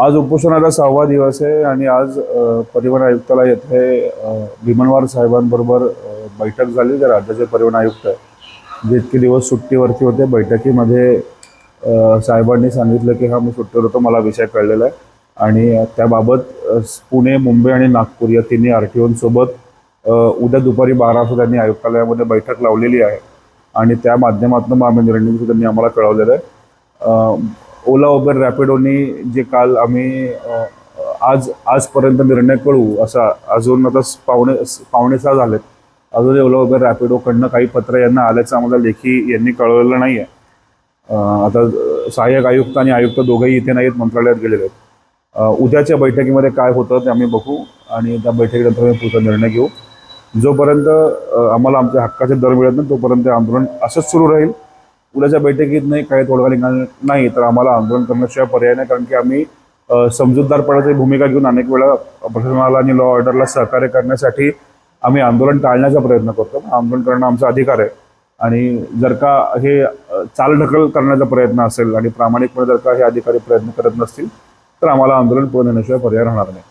आज उपोषणाचा 6वा दिवस आहे आणि आज परिवहन आयुक्तालय येथे भीमनवार साहेबांबरोबर बैठक झाली. जे राज्याचे परिवहन आयुक्त आहे, जे इतके दिवस सुट्टीवरती होते. बैठकीमध्ये साहेबांनी सांगितलं की हा मी सुट्टीवर होतो, मला विषय कळलेला आहे आणि त्याबाबत पुणे, मुंबई आणि नागपूर या तिन्ही RTOंसोबत उद्या दुपारी 12 वाजता त्यांनी आयुक्तालयामध्ये बैठक लावलेली आहे आणि त्या माध्यमातून आम्ही निर्णय त्यांनी आम्हाला कळवलेलं आहे. ओला, उबेर, रॅपिडोनी जे काल आम्ही आजपर्यंत निर्णय कळू असा अजून आता पावणे 6 झालेत, अजूनही ओला, उबेर, रॅपिडोकडनं काही पत्र यांना आल्याचं आम्हाला लेखी यांनी कळवलेलं नाही आहे. आता सहाय्यक आयुक्त आणि आयुक्त दोघंही इथे नाहीत, मंत्रालयात गेलेले आहेत. उद्याच्या बैठकीमध्ये काय होतं ते आम्ही बघू आणि त्या बैठकीनंतर आम्ही पुढचा निर्णय घेऊ. जोपर्यंत आम्हाला आमच्या हक्काचे दर मिळत नाही तोपर्यंत आंदोलन असंच सुरू राहील. उद्याच्या बैठकीत नाही काही तोडगा निघाला नाही तर आम्हाला आंदोलन करण्याशिवाय पर्याय नाही, कारण की आम्ही समजूतदारपणाची भूमिका घेऊन अनेक वेळा प्रशासनाला आणि लॉ ऑर्डरला सहकार्य करण्यासाठी आम्ही आंदोलन टाळण्याचा प्रयत्न करतो. आंदोलन करणं आमचा अधिकार आहे आणि जर का हे चालढकल करण्याचा प्रयत्न असेल आणि प्रामाणिकपणे जर का हे अधिकारी प्रयत्न करत नसतील तर आम्हाला आंदोलन पुढे नेण्याशिवाय पर्याय राहणार नाही.